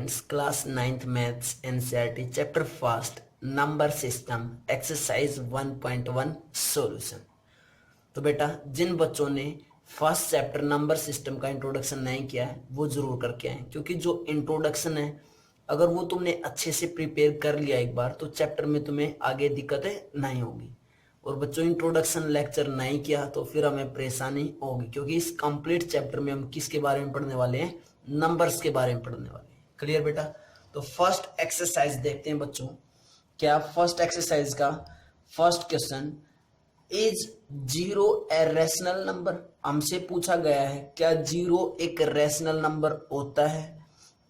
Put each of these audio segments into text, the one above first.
Friends, class 9th maths NCERT chapter first number system exercise 1.1 solution. तो बेटा, जिन बच्चों ने फर्स्ट चैप्टर नंबर सिस्टम का इंट्रोडक्शन नहीं किया है वो जरूर करके आए, क्योंकि जो इंट्रोडक्शन है अगर वो तुमने अच्छे से प्रिपेयर कर लिया एक बार तो चैप्टर में तुम्हें आगे दिक्कतें नहीं होगी। और बच्चों, इंट्रोडक्शन लेक्चर नहीं किया तो फिर हमें परेशानी होगी, क्योंकि इस कंप्लीट चैप्टर में हम किसके बारे में पढ़ने वाले हैं? नंबर्स के बारे में पढ़ने वाले हैं। क्लियर बेटा? तो फर्स्ट एक्सरसाइज देखते हैं बच्चों। क्या फर्स्ट एक्सरसाइज का first question, is zero a rational number? हमसे पूछा गया है क्या जीरो एक रैशनल नंबर होता है?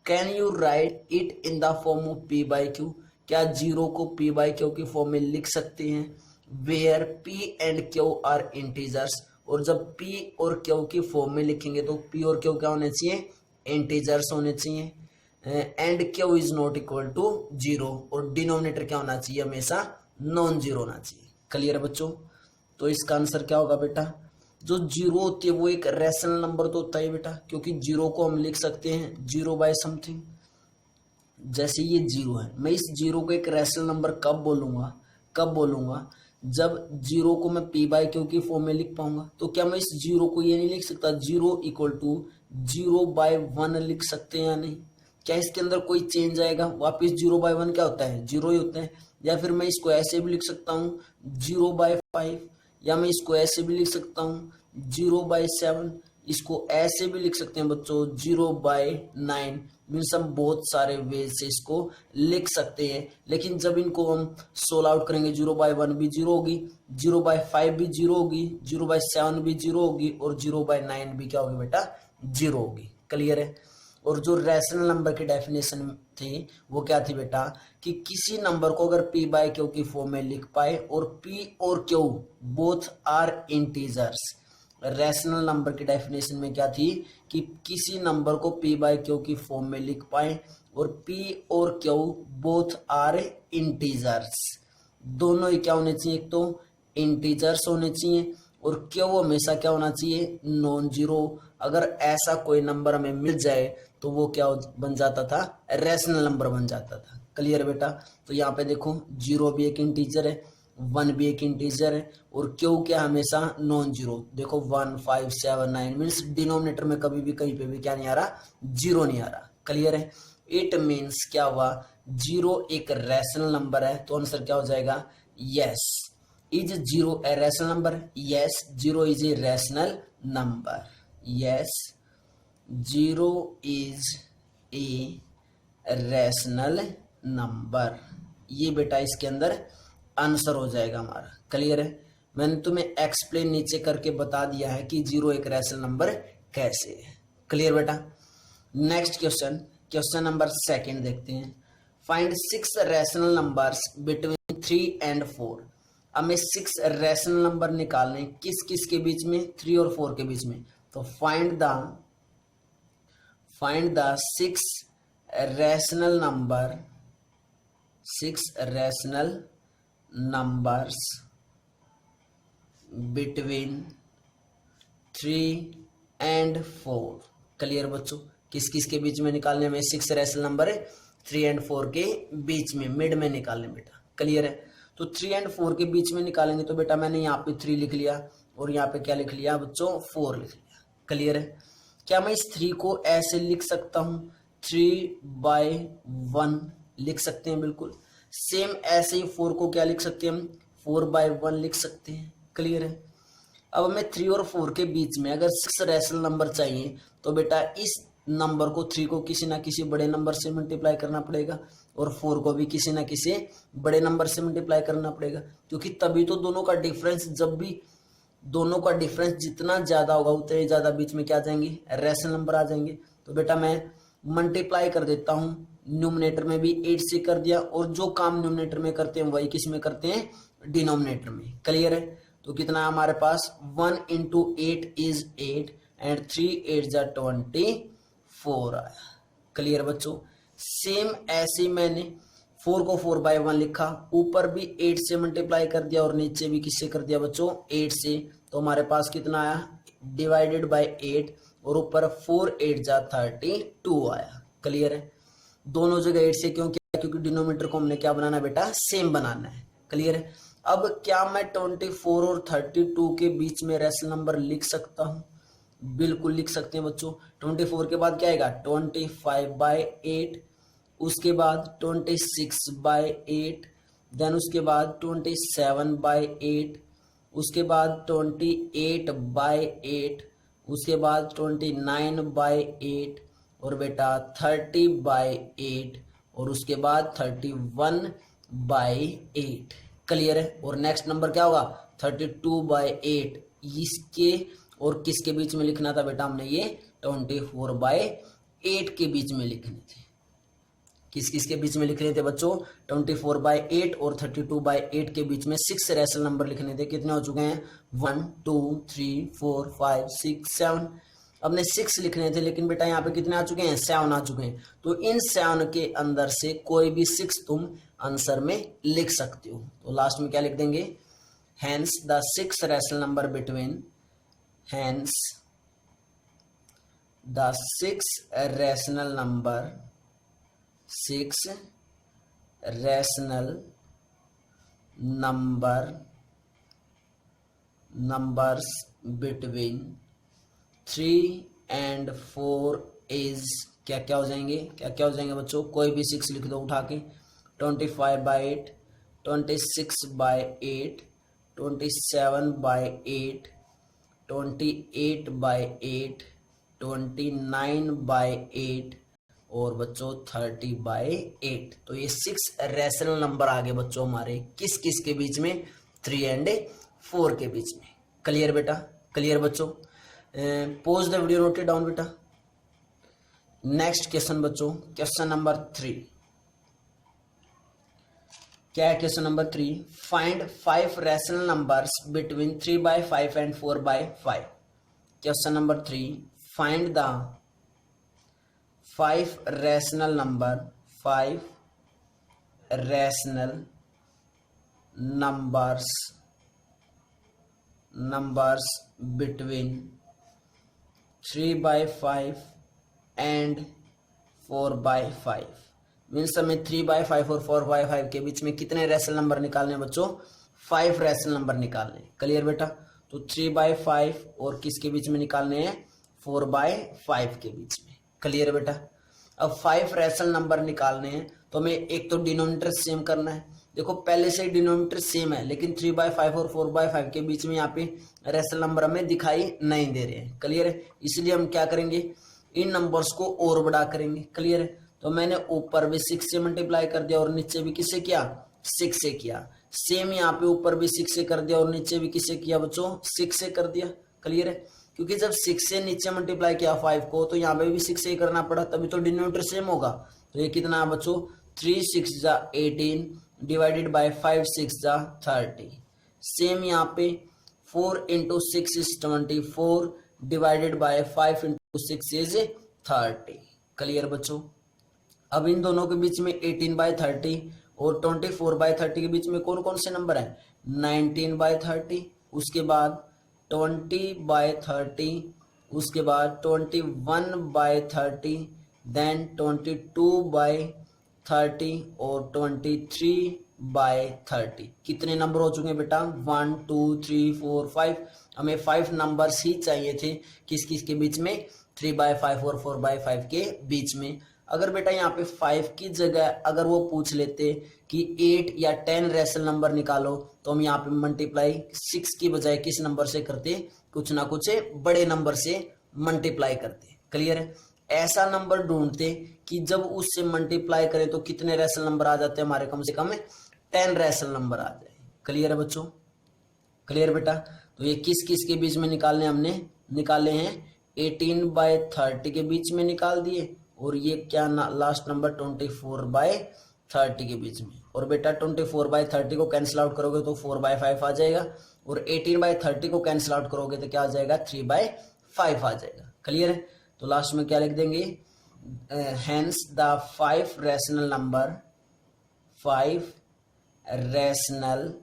Can you write it in the form of P by Q? क्या जीरो को पी बाई क्यू की फॉर्म में लिख सकते हैं? Where P and Q are integers? और जब पी और क्यू की फॉर्म में लिखेंगे तो पी और क्यू क्या होने चाहिए? इंटीजर्स होने चाहिए। And Q is not equal to zero, और डिनोमिनेटर क्या होना चाहिए? हमेशा नॉन जीरो होना चाहिए। क्लियर बच्चों? तो इसका आंसर क्या होगा बेटा? जो जीरो होती है वो एक रैशनल नंबर तो होता है बेटा, क्योंकि जीरो को हम लिख सकते हैं जीरो बाय समथिंग। जैसे ये जीरो है, मैं इस जीरो को एक रैशनल नंबर कब बोलूंगा? जब जीरो को मैं पी बाय क्यू की फॉर्म में लिख पाऊंगा। तो क्या मैं इस जीरो को ये नहीं लिख सकता zero equal to zero by one लिख सकते हैं या नहीं? क्या इसके अंदर कोई चेंज आएगा? वापिस जीरो बाय वन क्या होता है? जीरो ही होता है। या फिर मैं इसको ऐसे भी लिख सकता हूँ जीरो बाय फाइव, या मैं इसको ऐसे भी लिख सकता हूँ जीरो बाय सेवन, इसको ऐसे भी लिख सकते हैं बच्चों जीरो बाय नाइन। मीन्स हम बहुत सारे वे से इसको लिख सकते हैं, लेकिन जब इनको हम सोल्व आउट करेंगे जीरो बाय वन भी जीरो होगी, जीरो बाय फाइव भी जीरो होगी, जीरो बाय सेवन भी जीरो होगी, और जीरो बाय नाइन भी क्या होगी बेटा? जीरो होगी। क्लियर है? और जो रैशनल नंबर की डेफिनेशन थी वो क्या थी बेटा? कि किसी नंबर को अगर पी बाय क्यू की फॉर्म में लिख पाए और पी और Q both are integers. Rational number की डेफिनेशन में क्या थी? कि किसी नंबर को पी बाय क्यू की फॉर्म में लिख पाए और पी और क्यू बोथ आर इंटीजर्स। दोनों ही क्या होने चाहिए? एक तो इंटीजर्स होने चाहिए, और क्यू हमेशा क्या होना चाहिए? Non zero. अगर ऐसा कोई नंबर हमें मिल जाए तो वो क्या बन जाता था? रैशनल नंबर बन जाता था। क्लियर बेटा? तो यहाँ पे देखो, जीरो भी एक इंटीजर है, वन भी एक इंटीजर है, और क्यू क्या हमेशा नॉन जीरो। देखो 1 5 7 9 मीन्स डिनोमिनेटर में कभी भी कहीं पे भी क्या नहीं आ रहा? जीरो नहीं आ रहा। क्लियर है? इट मीन्स क्या हुआ? जीरो एक रैशनल नंबर है। तो आंसर क्या हो जाएगा? Yes. Is zero a rational number? Yes, zero is a rational number. Yes, zero is a rational number. ये बेटा इसके अंदर आंसर हो जाएगा हमारा। क्लियर है? मैंने तुम्हें एक्सप्लेन नीचे करके बता दिया है कि जीरो एक रैशनल नंबर कैसे है। क्लियर बेटा? Next question, question number second देखते हैं। Find 6 rational numbers between 3 and 4। हमें 6 रैशनल नंबर निकालने, किस किस के बीच में? 3 और 4 के बीच में। तो find the 6 rational number, 6 rational numbers between 3 and 4। Clear बच्चों? किस किस के बीच में निकालने में? 6 रैशनल नंबर है 3 and 4 के बीच में, मिड में निकालने बेटा। क्लियर है? तो 3 and 4 के बीच में निकालेंगे तो बेटा मैंने यहाँ पे 3 लिख लिया और यहाँ पे क्या लिख लिया बच्चों? 4 लिख लिया। क्लियर है? क्या मैं इस 3 को ऐसे लिख सकता हूँ? 3/1 लिख सकते हैं बिल्कुल। सेम ऐसे ही 4 को क्या लिख सकते हैं हम? 4/1 लिख सकते हैं। क्लियर है? अब हमें 3 और 4 के बीच में अगर 6 रैशनल नंबर चाहिए तो बेटा इस नंबर को 3 को किसी ना किसी बड़े नंबर से मल्टीप्लाई करना पड़ेगा, और 4 को भी किसी ना किसी बड़े नंबर से मल्टीप्लाई करना पड़ेगा, क्योंकि तभी तो दोनों का डिफरेंस, जब भी दोनों का डिफरेंस जितना ज्यादा होगा उतने ज्यादा बीच में क्या आ जाएंगे? रैशनल नंबर आ जाएंगे। तो बेटा मैं मल्टीप्लाई कर देता हूँ, न्यूमरेटर में भी 8 से कर दिया, और जो काम न्यूमरेटर में करते हैं वही किस में करते हैं? डिनोमिनेटर में। क्लियर है? तो कितना है हमारे पास? 1 into 8 is 8 and 3 8 जा 24 आया। क्लियर बच्चों? सेम ऐसे ही मैंने 4 को 4/1 लिखा, ऊपर भी 8 से मल्टीप्लाई कर दिया और नीचे भी किससे कर दिया बच्चों? 8 से। तो हमारे पास कितना आया? डिवाइडेड बाय 8, और ऊपर 4 8 जा 32 आया। क्लियर है? दोनों जगह 8 से क्यों किया, क्योंकि डिनोमिनेटर को हमने क्या बनाना है बेटा, सेम बनाना है। क्लियर है। अब क्या मैं 24 और 32 के बीच में रेशनल नंबर लिख सकता हूं? बिल्कुल लिख सकते हैं बच्चों। 24 के बाद क्या आएगा, 25/8, उसके बाद 26/8, देन उसके बाद 27/8, उसके बाद 28/8, उसके बाद 29/8, और बेटा 30/8, और उसके बाद 31/8। क्लियर है। और नेक्स्ट नंबर क्या होगा, 32/8। इसके और किसके बीच में लिखना था बेटा, हमने ये 24/8 के बीच में लिखने थे। किस किस के बीच में लिख रहे थे बच्चों, 24/8 और 32/8 के बीच में 6 रेशनल नंबर लिखने थे। कितने हो चुके हैं, 1 2 3 4 5 6 7। अपने 6 लिखने थे, लेकिन बेटा यहाँ पे कितने आ चुके हैं, 7 आ चुके हैं। तो इन 7 के अंदर से कोई भी 6 तुम आंसर में लिख सकते हो। तो लास्ट में क्या लिख देंगे, hence the 6 rational number between, hence the 6 rational number, 6 rational numbers between 3 and 4 is क्या क्या हो जाएंगे, क्या क्या हो जाएंगे बच्चों, कोई भी 6 लिख दो उठा के। 25/8, 26/8, 27/8, 28/8, 29/8, और बच्चों 30/8। तो ये 6 रेशनल नंबर आ गए बच्चों हमारे किस किस के बीच में, 3 and 4 के बीच में। क्लियर बेटा, क्लियर बच्चों। Pose the video, note it down बेटा। नेक्स्ट क्वेश्चन बच्चों, क्वेश्चन नंबर 3। क्या है question number 3, find 5 rational numbers between 3/5 and 4/5। Question number 3, find the 5 rational number, 5 rational numbers between 3/5 and 4/5। Means हमें 3/5 और 4/5 के बीच में कितने रेशनल नंबर निकालने बच्चों, 5 रेशनल नंबर निकालने। क्लियर बेटा। तो 3/5 और किसके बीच में निकालने हैं, 4/5 के बीच में। क्लियर बेटा। अब 5 रेशनल नंबर निकालने हैं तो हमें एक तो डिनोमिनेटर सेम करना है। देखो पहले से ही डिनोमिनेटर सेम है, लेकिन 3/5 और 4/5 के बीच में यहाँ पे रेशनल नंबर हमें दिखाई नहीं दे रहे हैं। क्लियर है। इसलिए हम क्या करेंगे, इन नंबर्स को और बड़ा करेंगे। क्लियर है। तो मैंने ऊपर भी 6 से मल्टीप्लाई कर दिया और नीचे भी किससे किया, 6 से किया। सेम यहाँ पे ऊपर भी 6 से कर दिया और नीचे भी किससे किया बच्चों, 6 से कर दिया। क्लियर है। क्योंकि जब 6 से नीचे मल्टीप्लाई किया 5 को, तो यहाँ पे भी 6 से ही करना पड़ा, तभी तो डिनोमिनेटर सेम होगा। तो ये कितना है बच्चों, 3 6 जा 18 डिवाइडेड बाय 5 6 जा 30। सेम यहाँ पे 4 × 6 is 24 divided by 5 × 6 is 30। Clear बच्चों। अब इन दोनों के बीच में 18/30 और 24/30 के बीच में कौन कौन से नंबर है, 19/30, उसके बाद 20/30, उसके बाद 21/30, देन 22/30 और 23/30। कितने नंबर हो चुके हैं बेटा, 1 2 3 4 5। हमें 5 नंबर्स ही चाहिए थे किस किस के बीच में, 3/5 और 4/5 के बीच में। अगर बेटा यहाँ पे 5 की जगह अगर वो पूछ लेते कि 8 या 10 रेशनल नंबर निकालो, तो हम यहाँ पे मल्टीप्लाई 6 की बजाय किस नंबर से करते, कुछ ना कुछ बड़े नंबर से मल्टीप्लाई करते। क्लियर है। ऐसा नंबर ढूंढते कि जब उससे मल्टीप्लाई करें तो कितने रेशनल नंबर आ जाते हैं हमारे, कम से कम 10 रेशनल नंबर आ जाए। क्लियर है बच्चों, क्लियर बेटा। तो ये किस किस के बीच में निकालने, हमने निकाले हैं 18/30 के बीच में निकाल दिए, और ये क्या लास्ट नंबर 24/30 के बीच में। और बेटा 24/30 को कैंसिल आउट करोगे तो 4/5 आ जाएगा, और 18/30 को कैंसिल आउट करोगे तो क्या आ जाएगा, 3/5 आ जाएगा। क्लियर है। तो लास्ट में क्या लिख देंगे, hence the 5 rational number, 5 rational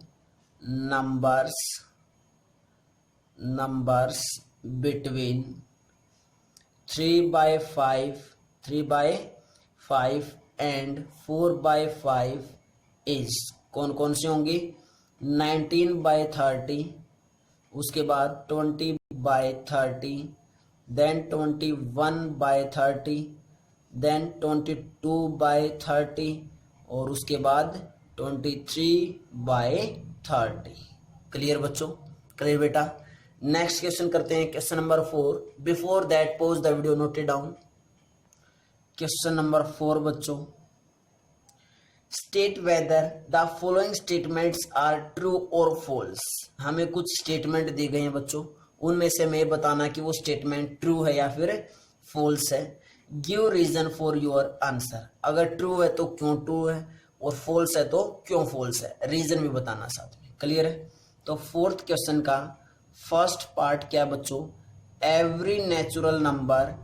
numbers between 3/5 and 4/5 is, कौन कौन से होंगे? 19/30, उसके बाद 20/30, देन 21/30, देन 22/30 और उसके बाद 23/30। क्लियर बच्चों? क्लियर बेटा? नेक्स्ट क्वेश्चन करते हैं, question number 4। Before that pause the video, note it down. Question number 4 बच्चों, state whether the following statements are true और फॉल्स। हमें कुछ स्टेटमेंट दी गई हैं बच्चों, उनमें से हमें बताना कि वो स्टेटमेंट ट्रू है या फिर फॉल्स है। Give reason for your answer. अगर ट्रू है तो क्यों ट्रू है, और फॉल्स है तो क्यों फॉल्स है, रीजन भी बताना साथ में। क्लियर है? तो फोर्थ क्वेश्चन का फर्स्ट पार्ट क्या है बच्चों? Every natural number,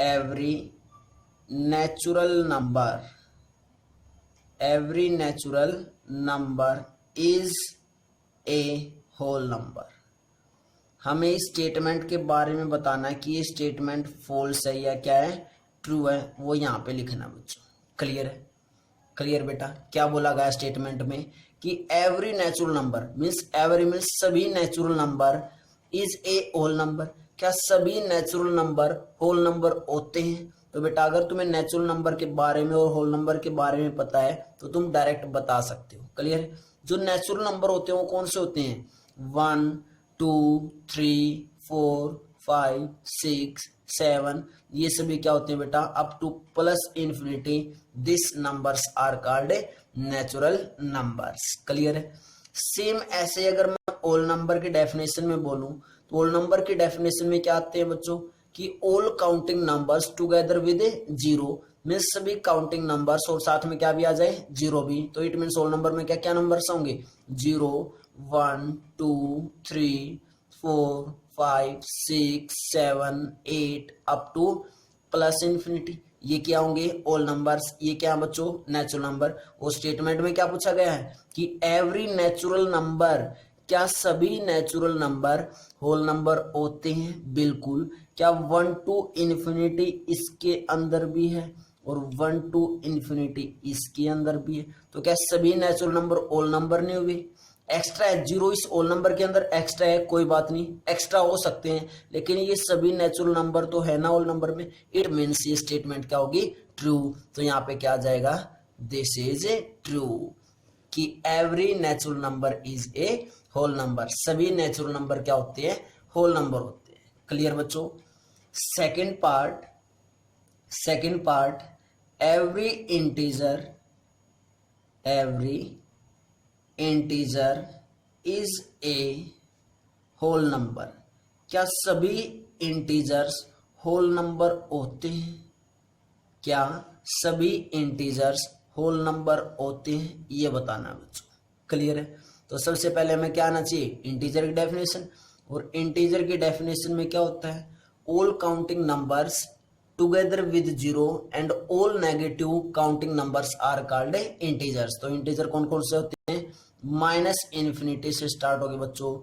every natural number, every natural number is a whole number. हमें इस स्टेटमेंट के बारे में बताना है कि ये स्टेटमेंट फॉल्स है या क्या है, ट्रू है, वो यहाँ पे लिखना बच्चों। क्लियर है? क्लियर बेटा? क्या बोला गया स्टेटमेंट में कि every natural number means, every means सभी natural number, is a whole number. क्या सभी नेचुरल नंबर होल नंबर होते हैं? तो बेटा अगर तुम्हें नेचुरल नंबर के बारे में और होल नंबर के बारे में पता है तो तुम डायरेक्ट बता सकते हो। क्लियर है? जो नेचुरल नंबर होते हैं वो कौन से होते हैं? 1, 2, 3, 4, 5, 6, 7, ये सभी क्या होते हैं बेटा? Up to plus infinity, this numbers are called natural numbers. Clear है? सेम ऐसे अगर मैं ऑल नंबर की डेफिनेशन में बोलूं तो ऑल नंबर की डेफिनेशन में क्या आते हैं बच्चों कि all counting numbers together with zero, means सभी काउंटिंग नंबर्स और साथ में क्या भी आ जाए? जीरो भी। तो इट मीन्स ऑल नंबर में क्या क्या नंबर्स होंगे? 0, 1, 2, 3, 4, 5, 6, 7, 8 अप टू प्लस इन्फिनिटी। ये क्या होंगे? All numbers. ये क्या बच्चों? Natural number. और स्टेटमेंट में क्या पूछा गया है कि एवरी नेचुरल नंबर, क्या सभी नेचुरल नंबर होल नंबर होते हैं? बिल्कुल। क्या 1 टू इन्फिनिटी इसके अंदर भी है और 1 टू इन्फिनिटी इसके अंदर भी है? तो क्या सभी नेचुरल नंबर होल नंबर नहीं हुए? एक्स्ट्रा है, 0 इस होल नंबर के अंदर एक्स्ट्रा है, कोई बात नहीं, एक्स्ट्रा हो सकते हैं, लेकिन ये सभी नेचुरल नंबर तो है ना होल नंबर में। इट मीन्स ये स्टेटमेंट क्या होगी? ट्रू। तो यहाँ पे क्या आ जाएगा? दिस इज ए ट्रू, कि every natural number is a whole number. सभी नेचुरल नंबर क्या होते हैं? होल नंबर होते हैं। क्लियर बच्चों? Second part, every integer, every integer is a whole number. क्या सभी इंटीजर्स होल नंबर होते हैं? क्या सभी इंटीजर्स होल नंबर होते हैं? ये बताना है बच्चों। क्लियर है? तो सबसे पहले हमें क्या आना चाहिए? इंटीजर की डेफिनेशन। और इंटीजर की डेफिनेशन में क्या होता है? All counting numbers together with zero and all negative counting numbers are called integers. तो इंटीजर कौन कौन से होते हैं? माइनस इन्फिनिटी से स्टार्ट होगी बच्चों,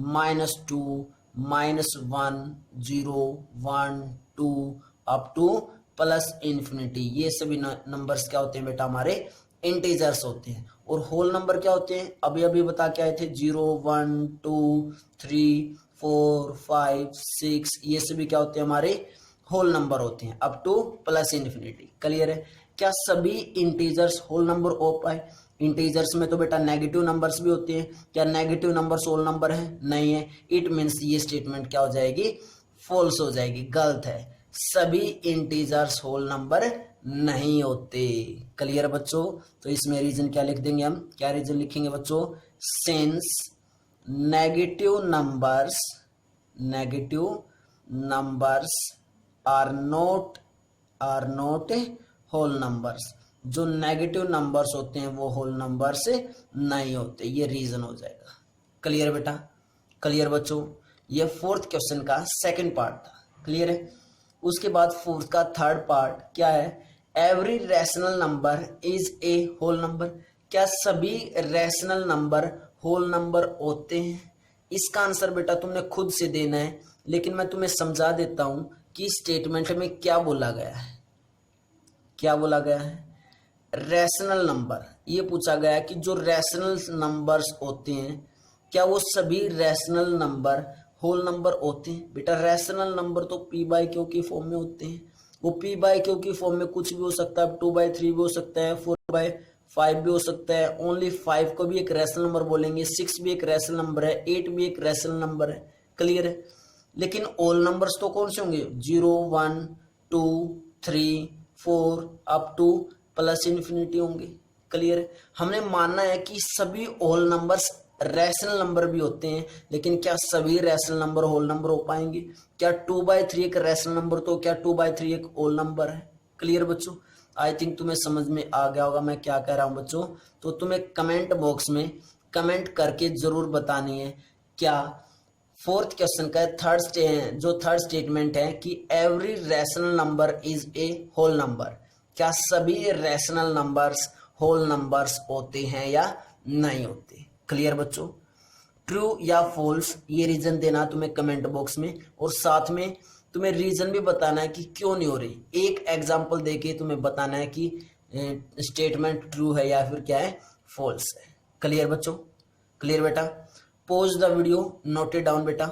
-2, -1, 0, 1, 2 अप टू प्लस इन्फिनिटी। ये सभी नंबर्स क्या होते हैं बेटा? हमारे इंटीजर्स होते हैं। और होल नंबर क्या होते हैं? अभी अभी बता के आए थे, 0, 1, 2, 3, 4, 5, 6, ये सभी क्या होते हैं? हमारे होल नंबर होते हैं up to plus infinity. Clear है? क्या सभी इंटीजर्स होल नंबर हो पाए? इंटीजर्स में तो बेटा नेगेटिव नंबर्स भी होते हैं। क्या नेगेटिव नंबर्स होल नंबर है? नहीं है। इट मीन्स ये स्टेटमेंट क्या हो जाएगी? फॉल्स हो जाएगी, गलत है। सभी इंटीजर्स होल नंबर नहीं होते। क्लियर बच्चों? तो इसमें रीजन क्या लिख देंगे हम? क्या रीजन लिखेंगे बच्चों? Since negative numbers are not whole numbers. जो नेगेटिव नंबर्स होते हैं वो होल नंबर्स नहीं होते। ये रीजन हो जाएगा। क्लियर बेटा? क्लियर बच्चों? ये फोर्थ क्वेश्चन का सेकंड पार्ट था। क्लियर है? उसके बाद फोर्थ का थर्ड पार्ट क्या है? Every rational number is a whole number. क्या सभी रैशनल नंबर होल नंबर होते हैं? इसका आंसर बेटा तुमने खुद से देना है, लेकिन मैं तुम्हें समझा देता हूं कि स्टेटमेंट में क्या बोला गया है। क्या बोला गया है? रैशनल नंबर, ये पूछा गया कि जो रैशनल नंबर्स होते हैं क्या वो सभी रैशनल नंबर होल नंबर होते हैं। बेटा रैशनल नंबर तो पी बाई क्यू की फॉर्म में होते हैं, वो पी बाई क्यू की फॉर्म में कुछ भी हो सकता है, 2/3 भी हो सकता है, 4/5 भी हो सकता है, ओनली 5 को भी एक रैशनल नंबर बोलेंगे, 6 भी एक रैशनल नंबर है, 8 भी एक रैशनल नंबर है। क्लियर है। लेकिन ऑल नंबर्स तो कौन से होंगे, 0 1 2 3 4 अप टू प्लस इन्फिनिटी होंगे। क्लियर है। हमने मानना है कि सभी होल नंबर्स रैशनल नंबर भी होते हैं, लेकिन क्या सभी रैशनल नंबर होल नंबर हो पाएंगे। क्या 2/3 एक रैशनल नंबर, तो क्या 2/3 एक होल नंबर है। क्लियर बच्चों, आई थिंक तुम्हें समझ में आ गया होगा मैं क्या कह रहा हूं बच्चों। तो तुम्हें कमेंट बॉक्स में कमेंट करके जरूर बतानी है क्या फोर्थ क्वेश्चन का थर्ड स्टेटमेंट है कि every rational number is a whole number, क्या सभी रैशनल नंबर्स होल नंबर्स होते हैं या नहीं होते। क्लियर बच्चों, ट्रू या फॉल्स ये रीजन देना तुम्हें कमेंट बॉक्स में, और साथ में तुम्हें रीजन भी बताना है कि क्यों नहीं हो रही। एक एग्जांपल देके तुम्हें बताना है कि स्टेटमेंट ट्रू है या फिर क्या है, फॉल्स है। क्लियर बच्चों, क्लियर बेटा। Pause the video, note it down बेटा।